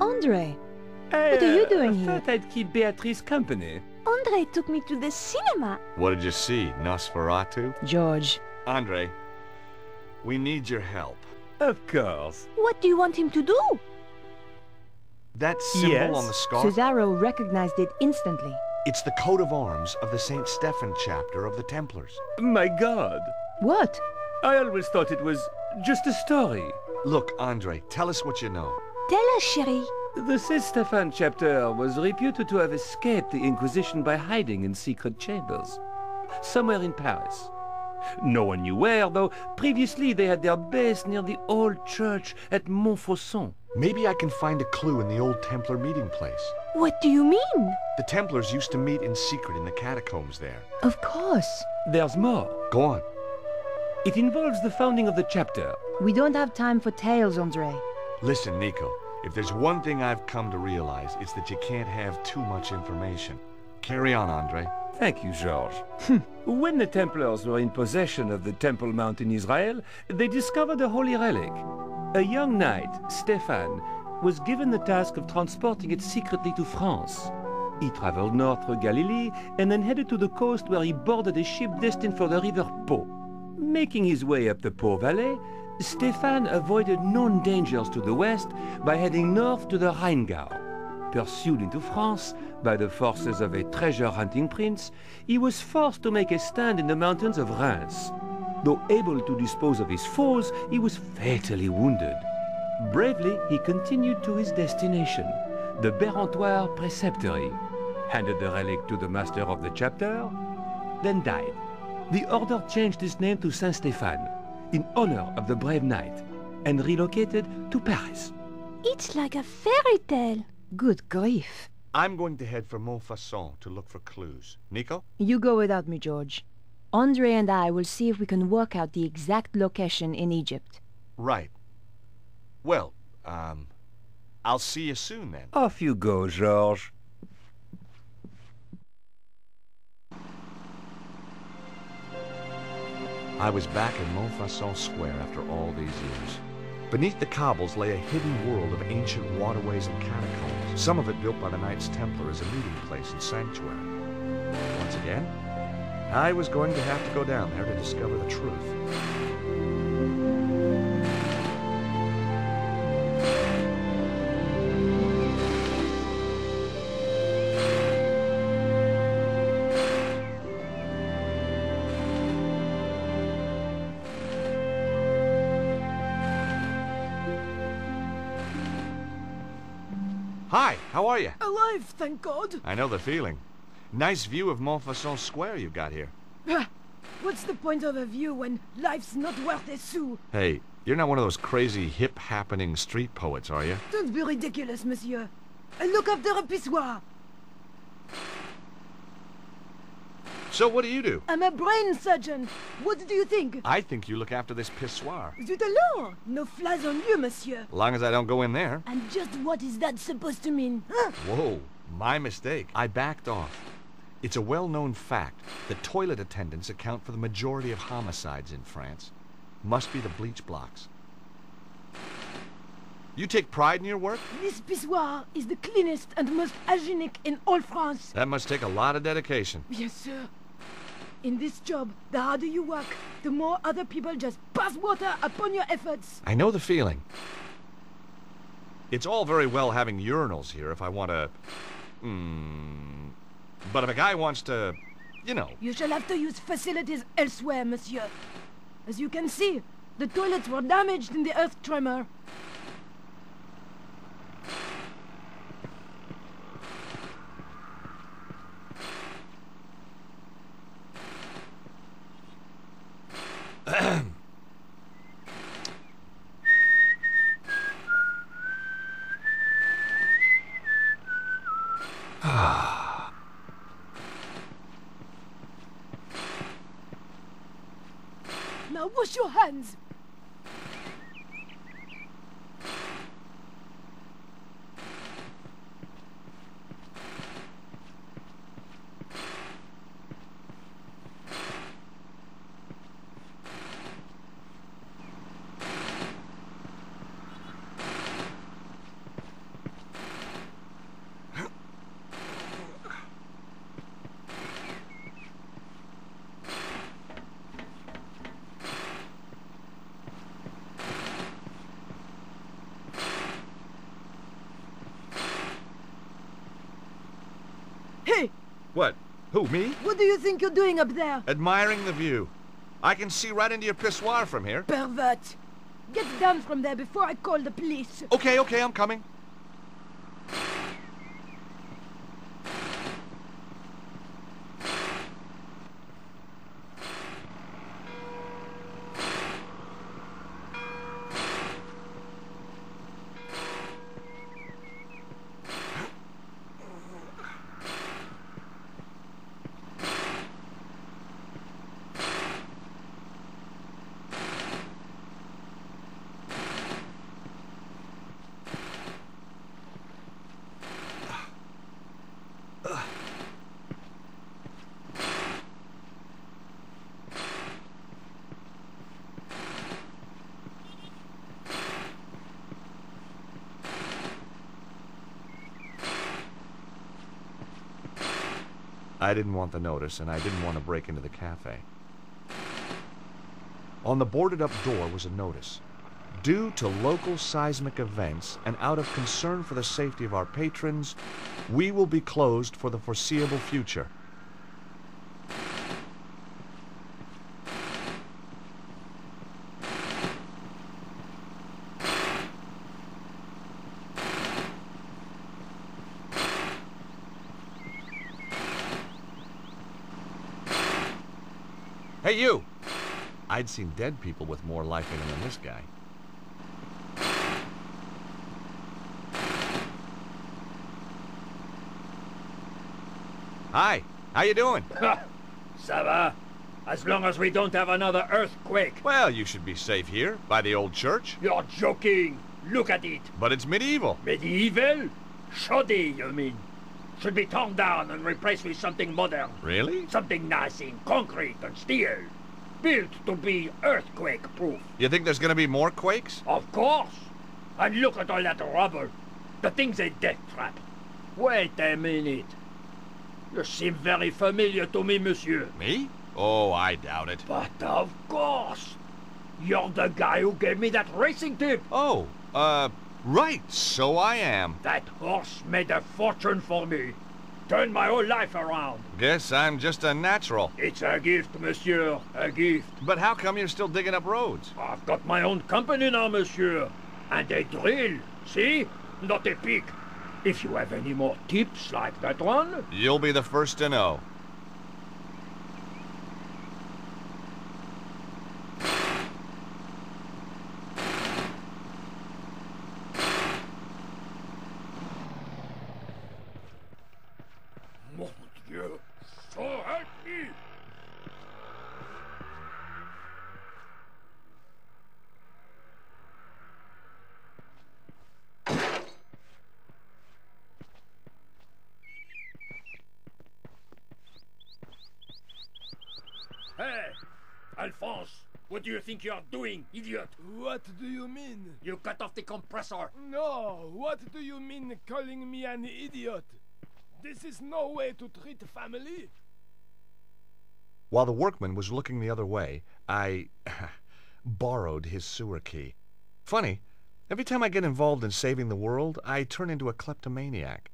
Andre, what are you doing here? I thought I'd keep Beatrice company. Andre took me to the cinema. What did you see, Nosferatu? George. Andre, we need your help. Of course. What do you want him to do? That symbol Yes? on the scarf? Cesaro recognized it instantly. It's the coat of arms of the St. Stephen chapter of the Templars. My God. What? I always thought it was just a story. Look, Andre, tell us what you know. Tell us, chérie. The St. Stephen chapter was reputed to have escaped the Inquisition by hiding in secret chambers, somewhere in Paris. No one knew where, though previously they had their base near the old church at Montfaucon. Maybe I can find a clue in the old Templar meeting place. What do you mean? The Templars used to meet in secret in the catacombs there. Of course. There's more. Go on. It involves the founding of the chapter. We don't have time for tales, Andre. Listen, Nico, if there's one thing I've come to realize, it's that you can't have too much information. Carry on, Andre. Thank you, Georges. When the Templars were in possession of the Temple Mount in Israel, they discovered a holy relic. A young knight, Stephan, was given the task of transporting it secretly to France. He traveled north through Galilee and then headed to the coast where he boarded a ship destined for the river Po. Making his way up the Po Valley, Stephan avoided known dangers to the west by heading north to the Rheingau. Pursued into France by the forces of a treasure-hunting prince, he was forced to make a stand in the mountains of Reims. Though able to dispose of his foes, he was fatally wounded. Bravely, he continued to his destination, the Bérentoire Preceptory, handed the relic to the master of the chapter, then died. The order changed its name to Saint-Stéphane, in honor of the brave knight, and relocated to Paris. It's like a fairy tale. Good grief. I'm going to head for Montfaucon to look for clues. Nico? You go without me, George. Andre and I will see if we can work out the exact location in Egypt. Right. Well, I'll see you soon then. Off you go, Georges. I was back in Montfaucon Square after all these years. Beneath the cobbles lay a hidden world of ancient waterways and catacombs, some of it built by the Knights Templar as a meeting place and sanctuary. Once again, I was going to have to go down there to discover the truth. Hi, how are you? Alive, thank God. I know the feeling. Nice view of Montfaucon Square you got here. What's the point of a view when life's not worth a sou? Hey, you're not one of those crazy hip-happening street poets, are you? Don't be ridiculous, monsieur. I look after a pissoir. So what do you do? I'm a brain surgeon. What do you think? I think you look after this pissoir. Zut alors! No flies on you, monsieur. As long as I don't go in there. And just what is that supposed to mean? Huh? Whoa, my mistake. I backed off. It's a well-known fact that toilet attendants account for the majority of homicides in France. Must be the bleach blocks. You take pride in your work? This pissoir is the cleanest and most hygienic in all France. That must take a lot of dedication. Yes, sir. In this job, the harder you work, the more other people just pass water upon your efforts. I know the feeling. It's all very well having urinals here if I want to... But if a guy wants to, you know... You shall have to use facilities elsewhere, monsieur. As you can see, the toilets were damaged in the earth tremor. Now wash your hands. What? Who, me? What do you think you're doing up there? Admiring the view. I can see right into your pissoir from here. Pervert! Get down from there before I call the police. Okay, I'm coming. I didn't want the notice, and I didn't want to break into the cafe. On the boarded-up door was a notice. Due to local seismic events and out of concern for the safety of our patrons, we will be closed for the foreseeable future. Hey, you! I'd seen dead people with more life in them than this guy. Hi, how you doing? Ça va? As long as we don't have another earthquake. Well, you should be safe here, by the old church. You're joking. Look at it. But it's medieval. Medieval? Shoddy, you mean? Should be torn down and replaced with something modern. Really? Something nice in concrete and steel. Built to be earthquake-proof. You think there's gonna be more quakes? Of course. And look at all that rubble. The thing's a death trap. Wait a minute. You seem very familiar to me, monsieur. Me? Oh, I doubt it. But of course. You're the guy who gave me that racing tip. Oh, right, so I am. That horse made a fortune for me. Turned my whole life around. Guess I'm just a natural. It's a gift, monsieur. A gift. But how come you're still digging up roads? I've got my own company now, monsieur. And a drill. See? Not a pick. If you have any more tips like that one... You'll be the first to know. Mon Dieu, so help me! Hey, Alphonse, what do you think you are doing, idiot? What do you mean? You cut off the compressor. No, what do you mean calling me an idiot? This is no way to treat family. While the workman was looking the other way, I borrowed his sewer key. Funny, every time I get involved in saving the world, I turn into a kleptomaniac.